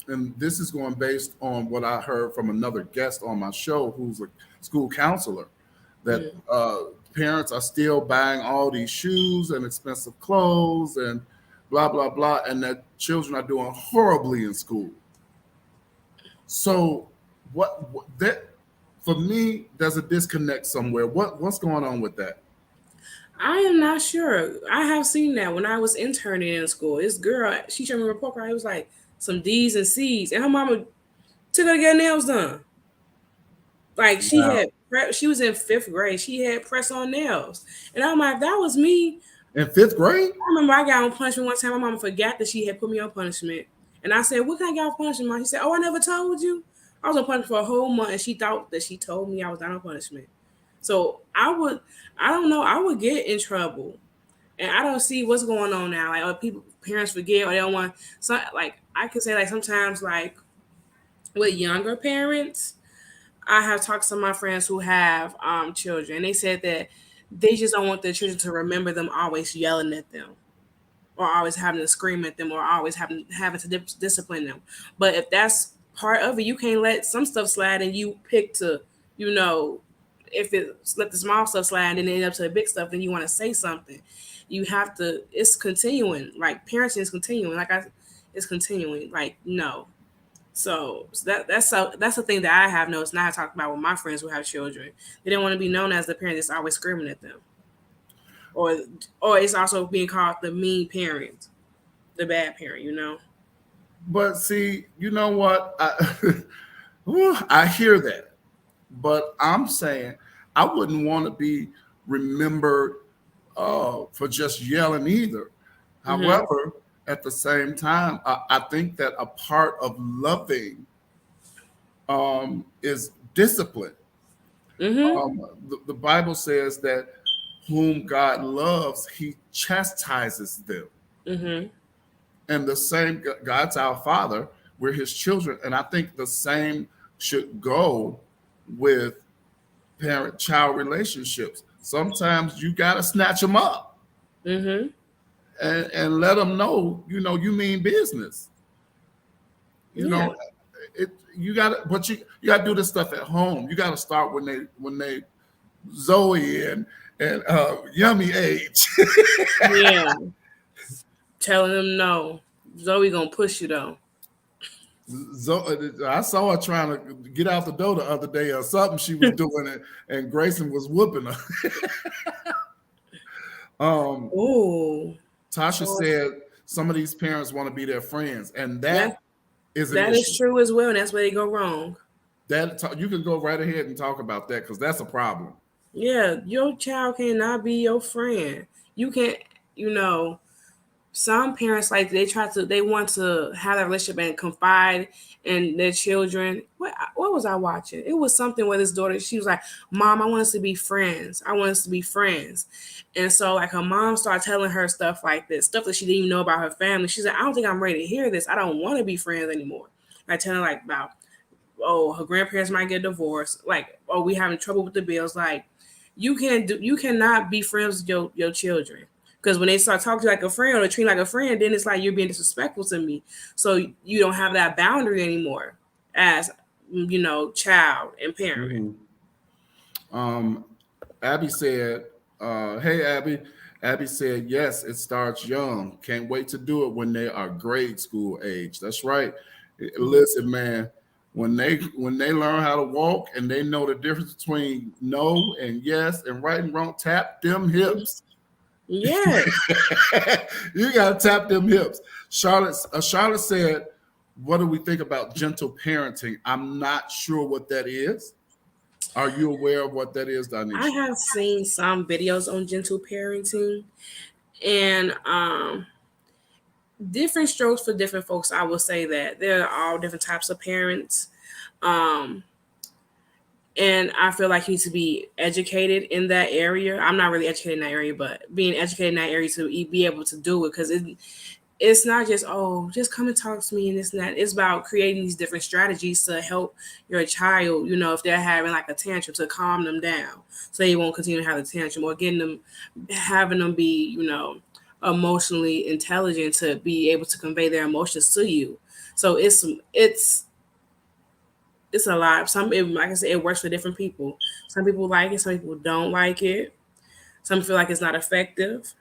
and this is going based on what I heard from another guest on my show who's a school counselor, that Mhm. parents are still buying all these shoes and expensive clothes and blah, blah, blah, and that children are doing horribly in school. So, what that for me, there's a disconnect somewhere. What's going on with that? I am not sure. I have seen that when I was interning in school. This girl, she showed me a report card. It was like some D's and C's, and her mama took her to get nails done. Like Wow. she was in fifth grade. She had press on nails, and I'm like, that was me. In fifth grade? I remember I got on punishment one time. My mama forgot that she had put me on punishment, and I said, "What can I get on punishment, Mom?" She said, "Oh, I never told you. I was on punishment for a whole month," and she thought that she told me I was not on punishment. So I don't know, I would get in trouble, and I don't see what's going on now. Like, parents forget, or they don't want. So, like, I could say, like, sometimes, like, with younger parents, I have talked to some of my friends who have children. They said that they just don't want their children to remember them always yelling at them. or always having to scream at them, or always having to discipline them. But if that's part of it, you can't let some stuff slide, and you pick to, you know, if it let the small stuff slide and then end up to the big stuff, then you want to say something. You have to. It's continuing. Like parenting is continuing. It's continuing. Like no. That's the thing that I have noticed. Now I talk about with my friends who have children. They don't want to be known as the parent that's always screaming at them, or it's also being called the mean parent, the bad parent. You know. But see, you know what? I hear that, but I'm saying I wouldn't want to be remembered for just yelling either. Mm-hmm. However, at the same time, I think that a part of loving is discipline. Mm-hmm. The Bible says that whom God loves, He chastises them. Mm-hmm. And the same, God's our Father, we're His children, and I think the same should go with parent-child relationships. Sometimes you got to snatch them up Mm-hmm. and let them know, you mean business. You Yeah. know, you got to, but you got to do this stuff at home. You got to start when they Zoe and Yummy age. Yeah. Telling them no. Zoe gonna push you though. I saw her trying to get out the door the other day or something she was doing it, and Grayson was whooping her. Ooh. Tasha Oh, said some of these parents want to be their friends, and that that is an that is issue. true as well, and that's where they go wrong. That you can go right ahead and talk about that because that's a problem. Yeah, your child cannot be your friend. You can't, you know, some parents like they want to have that relationship and confide in their children. What was I watching? It was something where this daughter, she was like, "Mom, I want us to be friends. I want us to be friends." And so like her mom started telling her stuff like this, stuff that she didn't even know about her family. She's like, "I don't think I'm ready to hear this. I don't want to be friends anymore." Like telling like about, oh, her grandparents might get divorced, like, oh, we having trouble with the bills. Like you cannot be friends with your children. Because when they start talking to you like a friend or treat you like a friend, then it's like you're being disrespectful to me. So you don't have that boundary anymore as child and parent. Mhm. Abby said, "Hey, Abby." Abby said, "Yes, it starts young. Can't wait to do it when they are grade school age." That's right. Listen, man. When they learn how to walk and they know the difference between no and yes and right and wrong, tap them hips. Yes. You gotta tap them hips. Charlotte said, "What do we think about gentle parenting?" I'm not sure what that is. Are you aware of what that is, I Donesha? have seen some videos on gentle parenting, and different strokes for different folks. I will say that there are all different types of parents. Um, and I feel like you need to be educated in that area. I'm not really educated in that area, but being educated in that area to be able to do it, because it's not just, oh, just come and talk to me and this and that. It's about creating these different strategies to help your child, if they're having like a tantrum, to calm them down so they won't continue to have a tantrum, or having them be, emotionally intelligent to be able to convey their emotions to you. So it's a lot. Like I said, it works for different people. Some people like it, some people don't like it. Some feel like it's not effective.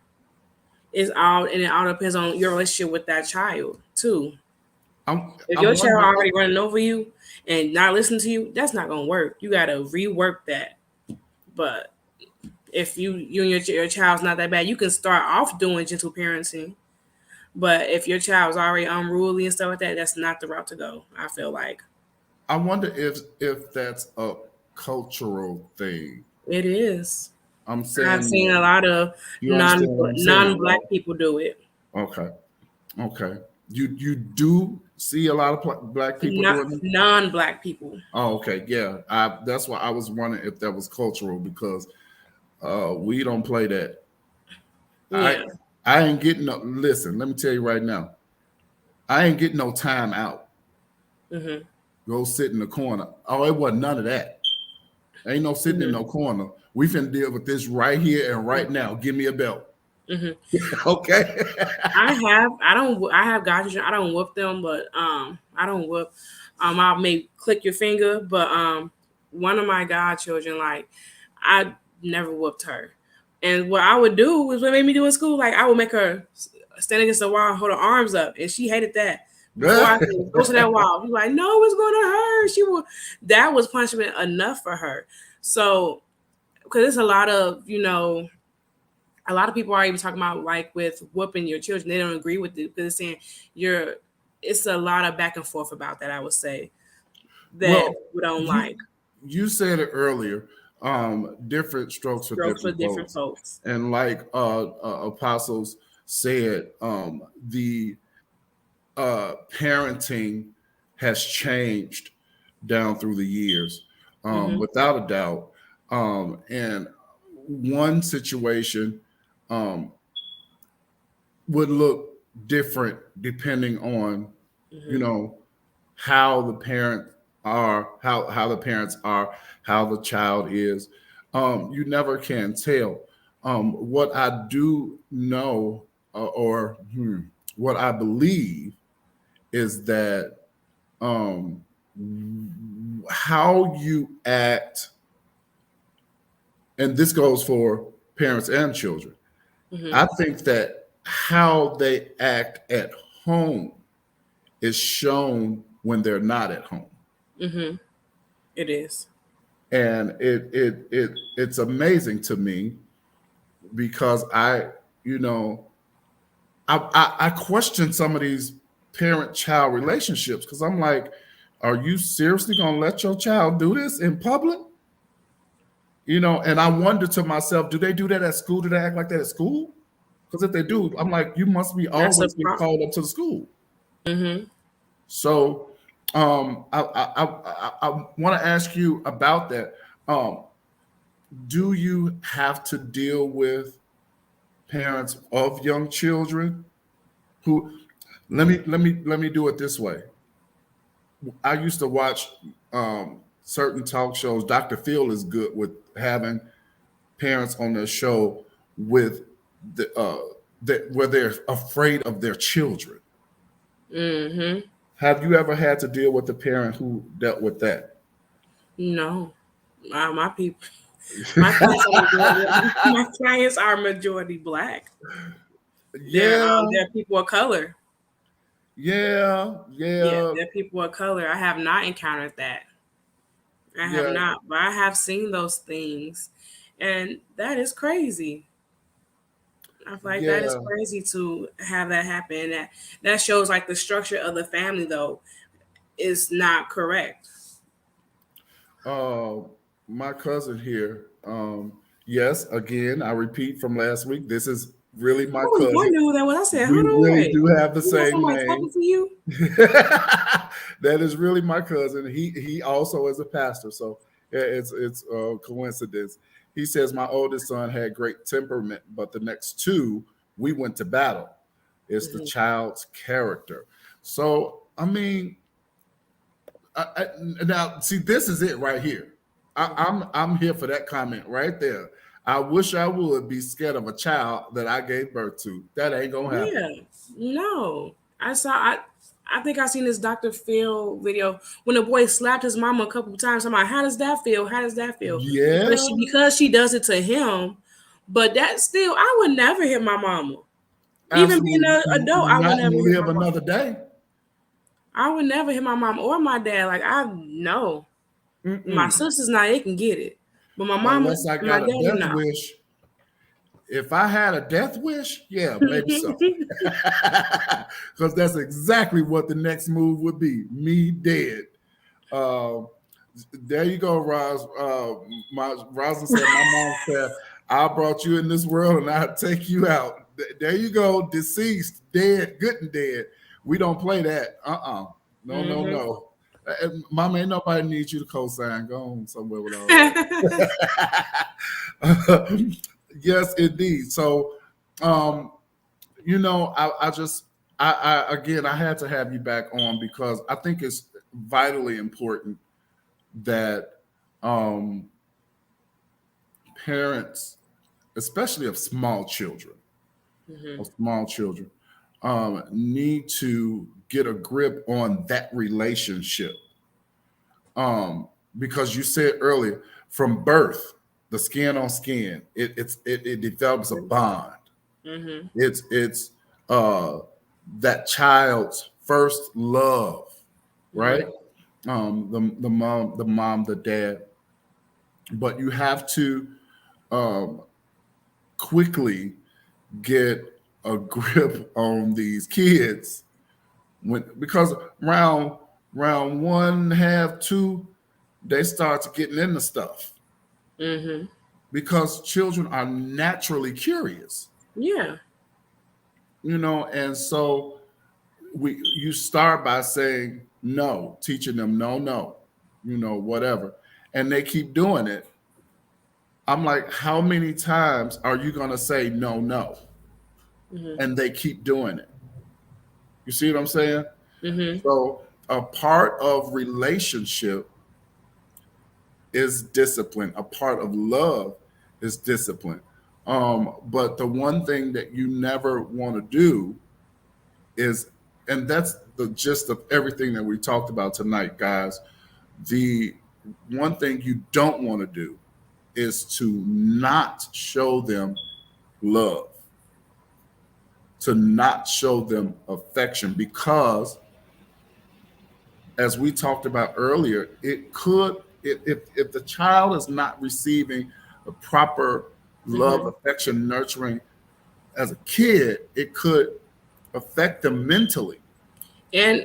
It all depends on your relationship with that child too. If I your child wonder. already running over you and not listening to you, that's not gonna work. You gotta rework that. But if you and your child's not that bad, you can start off doing gentle parenting. But if your child's already unruly and stuff like that, that's not the route to go. I feel like I wonder if that's a cultural thing. it is. I'm I've saying, seen a lot of you understand what I'm saying, non-black right? people do it. Okay, okay. You do see a lot of black people Not doing it. non-black people. Oh, okay, yeah. That's why I was wondering if that was cultural because we don't play that. I Yeah. I ain't getting no. Listen, let me tell you right now. I ain't getting no time out. Mhm. Go sit in the corner. Oh, it wasn't none of that. Ain't no sitting in Mhm. no corner. We finna deal with this right here and right now. Give me a belt. Okay. I have godchildren. I don't whoop them, but I don't whoop. I'll maybe click your finger, but one of my godchildren, like, I never whooped her. And what I would do was what made me do in school, like I would make her stand against the wall, hold her arms up, and she hated that. Before I could go to that wall, she's like, "No, it's going to hurt." She will. That was punishment enough for her. So, because there's a lot of people are even talking about like with whooping your children, they don't agree with it because it's saying you're. It's a lot of back and forth about that. I would say that Well, we don't you like you said it earlier. Different strokes for strokes for different different folks, folks. and like apostles said, the parenting has changed down through the years, Mm-hmm. without a doubt. And one situation um, would look different depending on, you Mm-hmm. know, how the parents are, how the child is. You never can tell. What I do know, or what I believe, is that um, how you act, and this goes for parents and children. Mm-hmm. I think that how they act at home is shown when they're not at home. Mm-hmm. It is. And it's amazing to me because you know I question some of these parent child relationships because I'm like, are you seriously gonna let your child do this in public? And I wonder to myself, do they do that at school? Do they act like that at school? Because if they do, I'm like, you must be That's a always get problem. called up to the school. Mm-hmm. So I want to ask you about that. Um, do you have to deal with parents of young children who? Let me do it this way. I used to watch certain talk shows. Dr. Phil is good with having parents on their show with where they're afraid of their children. Mm-hmm. Have you ever had to deal with a parent who dealt with that? No. My people my clients are my clients are majority black. Yeah, They're people of color. yeah, Yeah, yeah, they're people of color. I have not encountered that. I have yeah, not, but I have seen those things, and that is crazy. I feel like that is yeah. crazy to have that happen. And that shows like the structure of the family though is not correct. Uh, my cousin here. Yes, again, I repeat from last week. This is really I my was cousin. wondering who that was. I said, We hold on, really wait. do have the You got same somebody name. talking to you? That is really my cousin. He also is a pastor, so it's a coincidence. He says my oldest son had great temperament, but the next two we went to battle. It's the Mhm. child's character. So I mean, now see, this is it right here. I'm here for that comment right there. I wish I would be scared of a child that I gave birth to. That ain't gonna happen. Yeah, no. I think I seen this Dr. Phil video when the boy slapped his mama a couple of times. I'm like, how does that feel? How does that feel? Yeah, Because she does it to him, but that still I would never hit my mama. Even being absolutely an adult, I would not, never and hit live my mom. another day. I would never hit my mom or my dad. Like I know my Mm-mm. sisters now they can get it, but my mama Unless I and my got a daddy death no. wish. If I had a death wish, yeah, maybe so. Because that's exactly what the next move would be. Me dead. Uh, there you go, Roz. Rosa said, my mom said, I brought you in this world and I'll take you out. There you go, deceased, dead, good and dead. We don't play that. No, no, hmm no. Mama, ain't nobody needs you to co-sign. Go on somewhere with all that. Yes, indeed. So, um, I just, again, I had to have you back on because I think it's vitally important that um, parents, especially of small children, Mm-hmm. of small children need to get a grip on that relationship. Because you said earlier, from birth, the skin on skin, it develops a bond. Mm-hmm. It's uh, that child's first love, right? Mm-hmm. The mom, the dad, but you have to um, quickly get a grip on these kids because round one, half two, they start to getting into stuff Mm-hmm. because children are naturally curious, Yeah. and so you start by saying no, teaching them no, no, whatever, and they keep doing it. I'm like, how many times are you going to say no, no? Mm-hmm. And they keep doing it. You see what I'm saying? Mm-hmm. So a part of relationship is discipline. A part of love is discipline. But the one thing that you never want to do is, and that's the gist of everything that we talked about tonight, guys. The one thing you don't want to do is to not show them love, to not show them affection, because as we talked about earlier, it could, if the child is not receiving the proper love, Mm-hmm. affection, nurturing as a kid, it could affect them mentally. And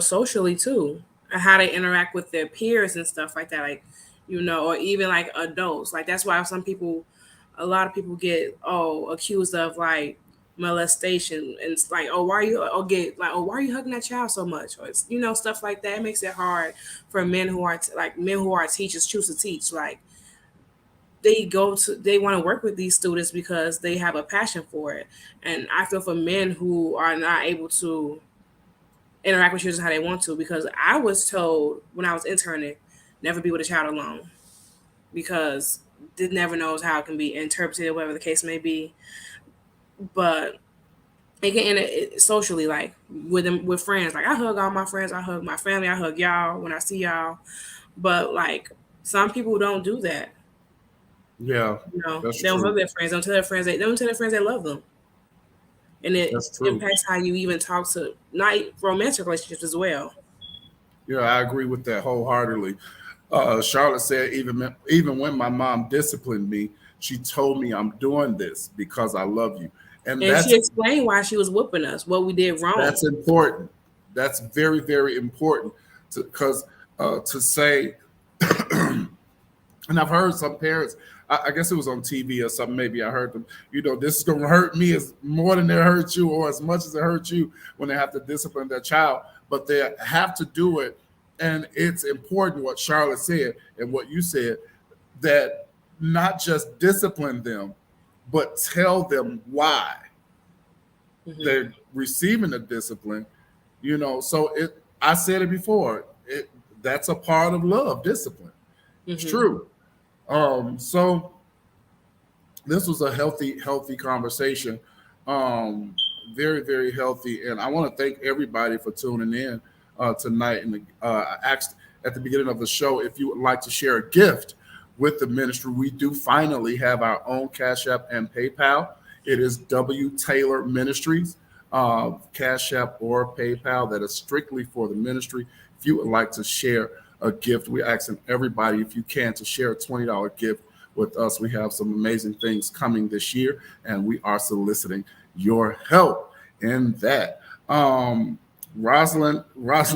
socially too, and how they interact with their peers and stuff like that, like or even like adults. Like that's why a lot of people get accused of like molestation, and it's like, oh, why are you, or get like, oh, why are you hugging that child so much, or it's stuff like that. It makes it hard for men who are men who are teachers, choose to teach. Like they want to work with these students because they have a passion for it. And I feel for men who are not able to interact with children how they want to, because I was told when I was interning, never be with a child alone, because it never knows how it can be interpreted, whatever the case may be. But again, socially, like with them, with friends, like I hug all my friends, I hug my family, I hug y'all when I see y'all. But like some people don't do that. Yeah, that's They don't hug true. their friends, they don't tell their friends they love them, and it That's true. impacts how you even talk to not romantic relationships as well. Yeah, I agree with that wholeheartedly. Charlotte said, even when my mom disciplined me, she told me I'm doing this because I love you, and And she explained why she was whooping us, what we did wrong. that's important. That's very, very important, because to say, and I've heard some parents, I guess it was on TV or something, maybe I heard them, this is going to hurt me as more than it hurts you, or as much as it hurts you, when they have to discipline their child, but they have to do it. And it's important what Charlotte said and what you said, that not just discipline them, but tell them why Mm-hmm. they're receiving the discipline. So I said it before, that's a part of love, discipline. It's Mm-hmm. true. So this was a healthy conversation. Um, very, very healthy. And I want to thank everybody for tuning in tonight. And I asked at the beginning of the show if you would like to share a gift with the ministry. We do finally have our own Cash App and PayPal. It is W. Taylor Ministries, Cash App or PayPal. That is strictly for the ministry. If you would like to share a gift, we're asking everybody, if you can, to share a $20 gift with us. We have some amazing things coming this year, and we are soliciting your help in that. Rosalind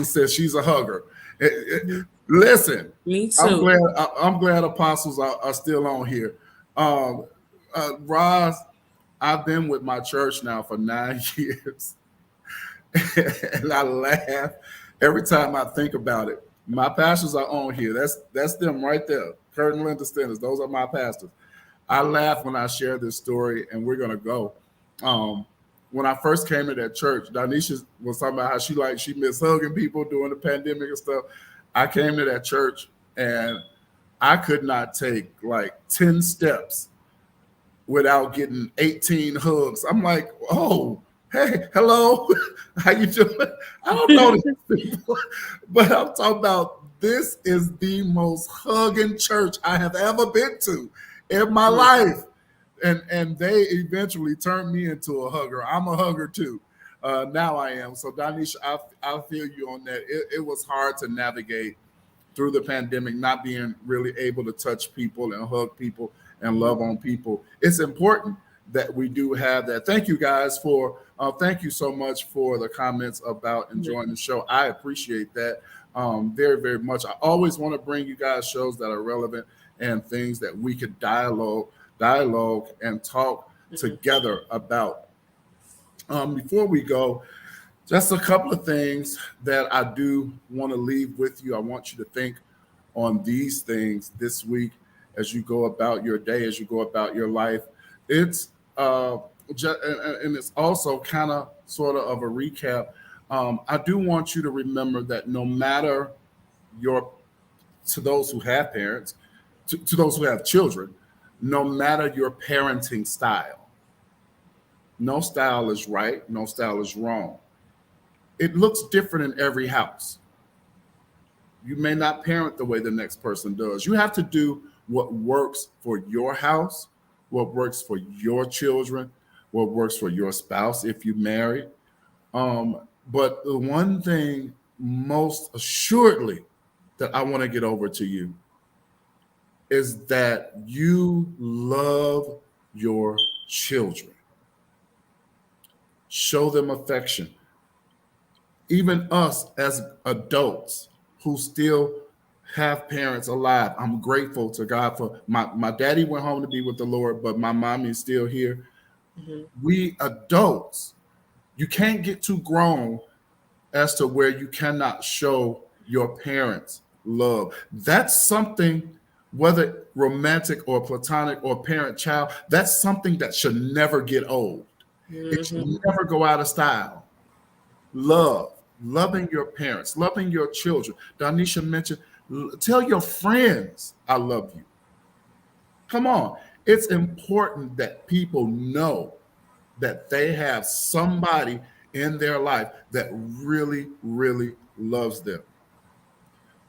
says she's a hugger. Listen, Me I'm too. glad. I'm glad apostles are still on here. Um, Roz, I've been with my church now for 9 years, and I laugh every time I think about it. My pastors are on here. That's them right there. Kurt and Linda Stennis. Those are my pastors. I laugh when I share this story, and we're gonna go. Um, when I first came to that church, Donesha was talking about how she missed hugging people during the pandemic and stuff. I came to that church, and I could not take like 10 steps without getting 18 hugs. I'm like, oh, hey, hello, how you doing? I don't know these people, but I'm talking about this is the most hugging church I have ever been to in my life. And they eventually turned me into a hugger. I'm a hugger too. Now I am. So Donesha, I feel you on that. It was hard to navigate through the pandemic, not being really able to touch people and hug people and love on people. It's important that we do have that. Thank you guys for, thank you so much for the comments about enjoying the show. I appreciate that very, very much. I always want to bring you guys shows that are relevant and things that we could dialogue and talk together about. Before we go, just a couple of things that I do want to leave with you. I want you to think on these things this week as you go about your day, as you go about your life. It's and it's also kind of sort of a recap. I do want you to remember that no matter your, to those who have parents, to those who have children, no matter your parenting style, no style is right, no style is wrong. It looks different in every house. You may not parent the way the next person does. You have to do what works for your house, what works for your children, what works for your spouse if you marry. But the one thing most assuredly that I want to get over to you is that you love your children. Show them affection. Even us as adults who still have parents alive, I'm grateful to God for my daddy went home to be with the Lord, but my mommy is still here. We adults, you can't get too grown as to where you cannot show your parents love. That's something, whether romantic or platonic or parent-child, that's something that should never get old. It should never go out of style. Loving your parents, loving your children. Donesha mentioned, tell your friends, I love you. Come on. It's important that people know that they have somebody in their life that really, really loves them.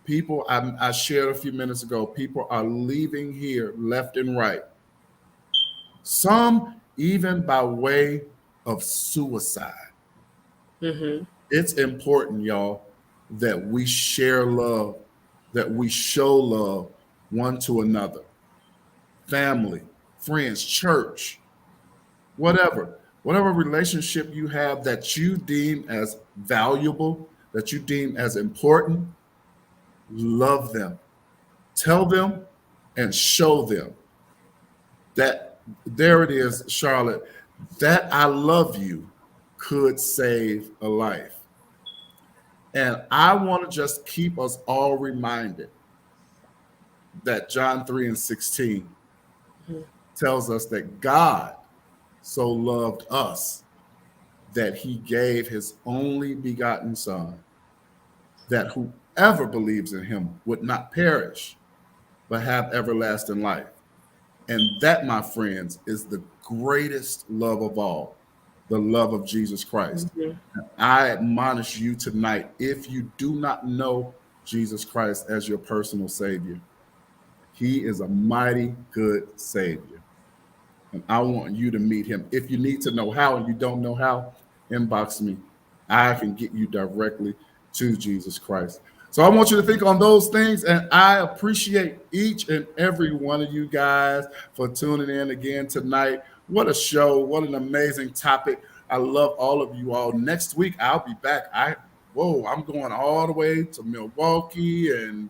People, I shared a few minutes ago, people are leaving here left and right. Some even by way of suicide. It's important, y'all, that we share love, that we show love one to another. Family, friends, church, whatever relationship you have that you deem as valuable, that you deem as important, love them. Tell them and show them that, there it is, Charlotte, that I love you could save a life. And I want to just keep us all reminded that John 3:16 tells us that God so loved us that he gave his only begotten son, that whoever believes in him would not perish, but have everlasting life. And that, my friends, is the greatest love of all, the love of Jesus Christ. I admonish you tonight, if you do not know Jesus Christ as your personal Savior, he is a mighty good Savior. And I want you to meet him. If you need to know how and you don't know how, inbox me. I can get you directly to Jesus Christ. So I want you to think on those things, and I appreciate each and every one of you guys for tuning in again tonight. What a show. What an amazing topic. I love all of you all. Next week, I'll be back. I'm going all the way to Milwaukee and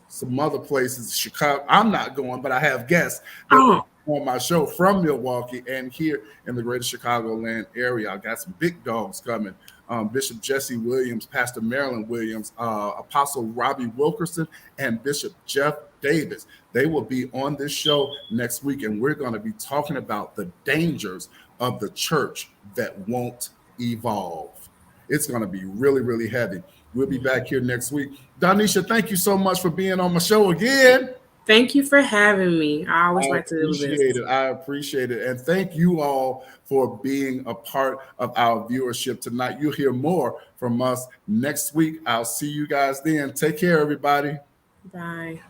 some other places, Chicago. I'm not going, but I have guests that on my show from Milwaukee and here in the greater Chicagoland area. I got some big dogs coming. Bishop Jesse Williams, Pastor Marilyn Williams, Apostle Robbie Wilkerson, and Bishop Jeff Davis. They will be on this show next week, and we're going to be talking about the dangers of the church that won't evolve. It's going to be really, really heavy. We'll be back here next week. Donesha, thank you so much for being on my show again. Thank you for having me. I always like to do this. I appreciate it. And thank you all for being a part of our viewership tonight. You'll hear more from us next week. I'll see you guys then. Take care, everybody. Bye.